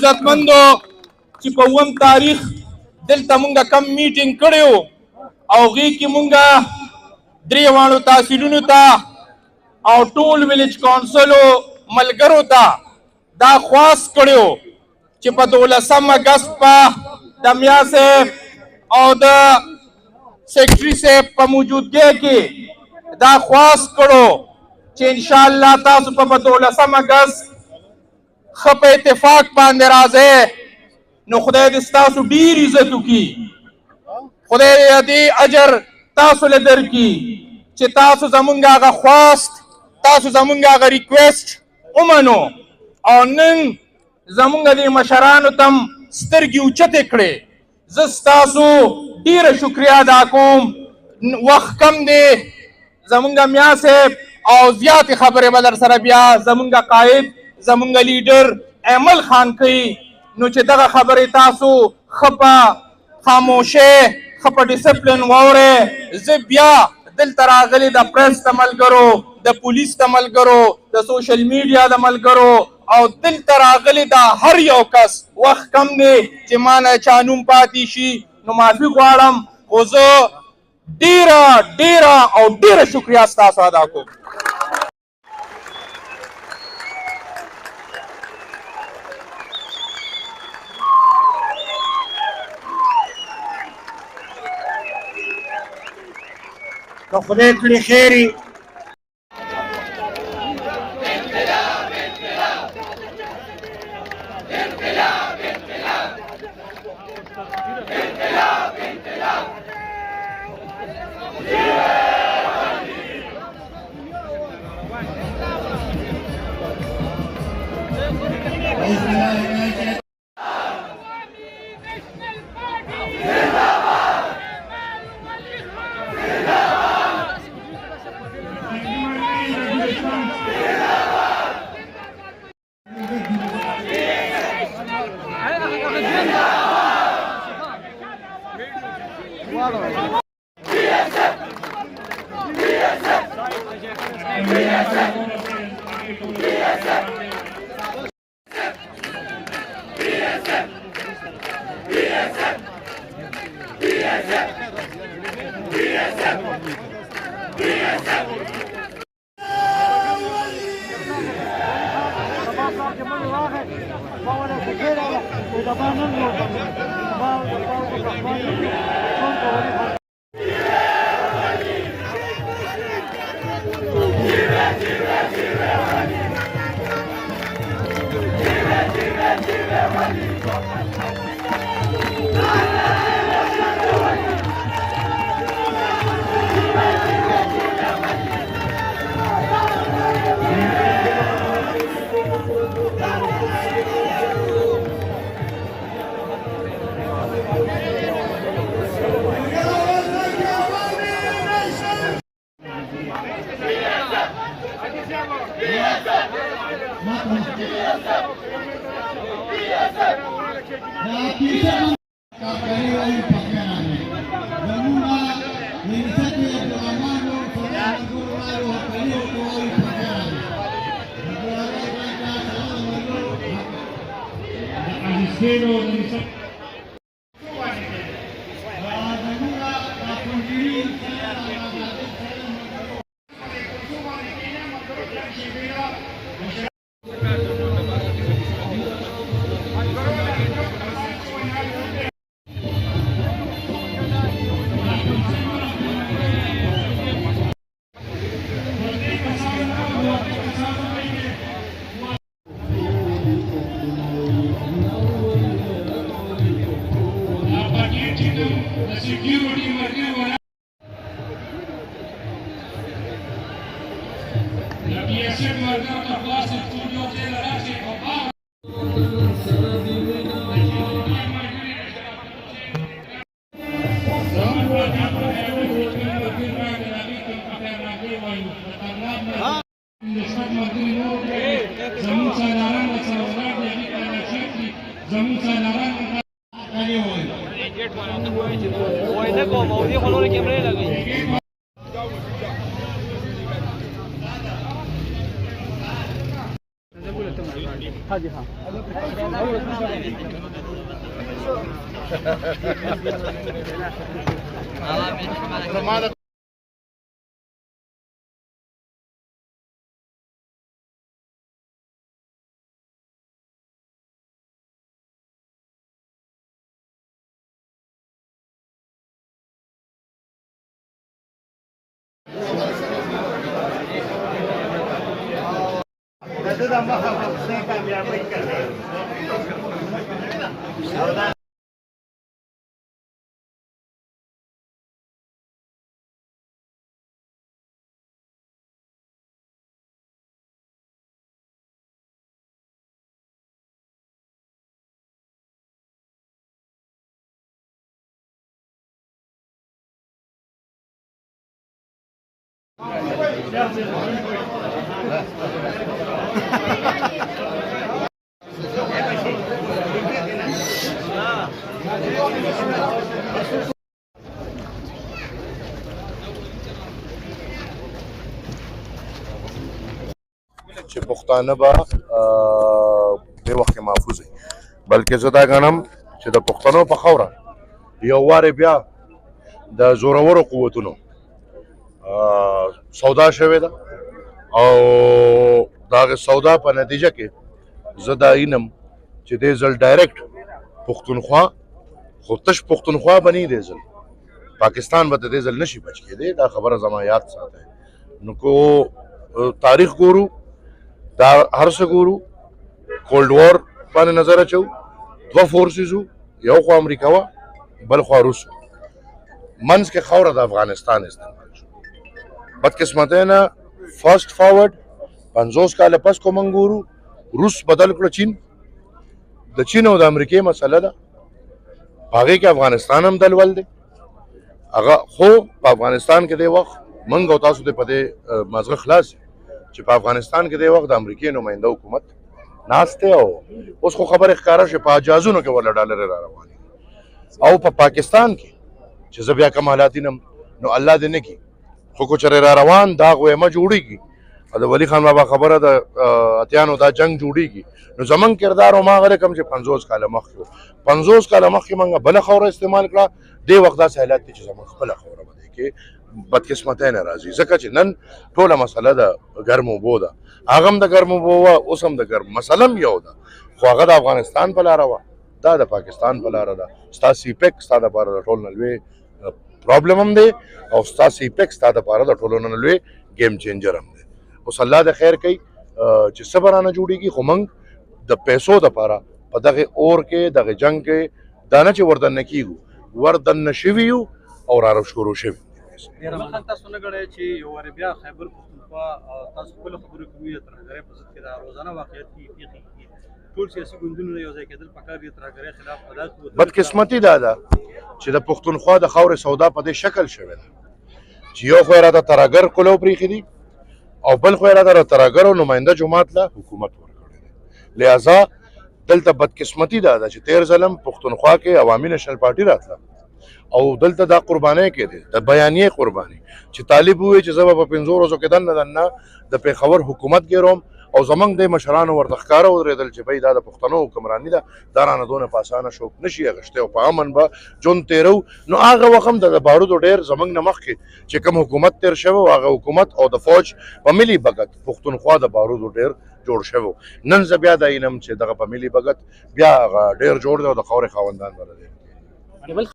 عزتمندو چې په 1 تاریخ دلته مونږ کم میټینګ کړی و او هغې کې مونږ درې واړو تحصیلونو ته او ټول ویلیج کونسلو ملګرو ته دا خواست کړی و چې په 12 اګست په د میا صاحب او د سیکرټري صاحب په موجودګۍ کې دا خواست کړو چې انشاءالله تاسو په 12 اګست ښه په اتفاق باندې راځئ نو خدای دې ستاسو ډېر عزت وکړي خدای دې اجر تاسو له درکړي چې تاسو زمونږ هغه خواست تاسو زمونږ هغه ریکویسټ ومنو او نن زمونږ دې مشرانو ته هم سترګې اوچتې کړې زه ستاسو ډېره شکریه ادا کوم وخت کم دی زمونږ میا صاحب او زیاتې خبرې به در سره بیا زمونږ قائد زمونږ لیډر ایمل خان کوي نو چې دغه خبرې تاسو ښه په خاموشۍ ښه په ډسپلین واورئ زه بیا دلته راغلي د پریس د ملګرو د پولیس د ملګرو د سوشل میډیا د ملګرو او دلته راغلي دا هر یو کس وخت کم دی چې ما نه چا نوم پاتې شي نو معافي غواړم خو زه ډېره او ډېره شکریه ستاسو ادا کوم که خدای کړي خیر وي Gracias. हाँ जी हाँ چې پښتانه به دې وخت کې محفوظ وي بلکې زه دا ګڼم چې د پښتنو په خاوره یو وارې بیا د زورورو قوتونو سودا شوې ده او د هغې سودا په نتیجه کې زه دا اینم چې دې ځل ډایرکټ پښتونخوا خو تش پښتونخوا به نه دې ځل پاکستان به د دې ځل نشي بچ کېدی دا خبره زما یاد ساتئ نو کو تاریخ ګورو دا هر څه ګورو کولډ وار باندې نظر اچو دوه فورسز وو یو خوا امریکا وه بل خوا روس منځ کې خاوره د افغانستان استعمال شو بدقسمتۍ نه فاسټ فارورډ 50 کاله پس کو موږ ګورو روس بدل کړو چین د چین او د امریکې مسله ده په هغې کې افغانستان هم دلول دی هغه خو په افغانستان کې دی وخت موږ او تاسو د په دې مازغه خلاص چې په افغانستان کې د وخت د امریکای نماینده حکومت ناست دی او اوس خو خبره ښکاره شوه په حجازونو کې ورله ډالرې را روانې او په پاکستان کې چې زه بیا کوم حالات وینم نو الله دې نه کړي خو که چېرې را روان دا غویمه جوړېږي او د ولي خان بابا خبره د اتیانو دا جنګ جوړېږي نو زمونږ کردار هماغه رقم چې 50 کاله مخکې و 50 کاله مخکې موږ بله خاوره استعمال کړه دې وخت داسې حالات دي چې زمونږ خپله خاوره به دی کې بدقسمتۍ نه راځي ځکه چې نن ټوله مسله د ګرمو اوبو ده هغه هم د ګرمو اوبو وه اوس هم د ګرمو مسله هم یو ده خو هغه د افغانستان په لاره وه دا د پاکستان په لاره ده ستا سیپیک ستا دپاره د ټول نه لوی پرابلم هم دی او ستا سیپیک ستا دپاره د ټولو نه لوی ګیم چینجر هم دی اوس الله د خیر کوي چې څه به رانه جوړېږي خو موږ د پیسو دپاره په دغې اور کې دغې جنګ کې دا نه چې وردننه کېږو وردننه شوي یو او را شروع شوي مخه تاسو نه غواړئ چې یو وارې بیا خیبر پښتونخوا تاسو خپله خبرې کوي د ترهګرۍ په ضد کې دا روزانه واقعیت پیښې ټول سیاسي ګوندونه یو ځای کېدل پکار دي ترهګرۍ خلاف بدقسمتي دا ده چې د پښتونخوا د خاورې سودا په دې شکل شوې ده چې یو خو یې راته ترهګر کلو پرېښي دي او بل خو یې راته د ترهګرو نماینده جماعت له حکومت ورکړی دی لہذا دلته بدقسمتي دا ده چې تېر ځل هم پښتونخوا کې عوامي نېشنل پارټي راتله او دلته دا قربانۍ کې دی د بیانیې قرباني چې طالب ووایي چې زه به په 5 ورځو کې دننه د پېښور حکومت ګیروم او زمونږ د مشرانو ورته ښکاره ودرېدل چې بھئی دا د پښتنو حکمراني ده دا رانه دونه په اسانه شوق نشي اخیستی او په امن به ژوند تېرو نو هغه وخت هم د بارودو ډېر زمونږ نه مخکې چې کوم حکومت تېر شوی و هغه حکومت او د فوج په ملي بګت پښتونخوا د بارودو ډېر جوړ شوی نن زه بیا دا اینم چې دغه په ملي بګت بیا هغه ډېر جوړ دی او د خاورې خاوندان به دی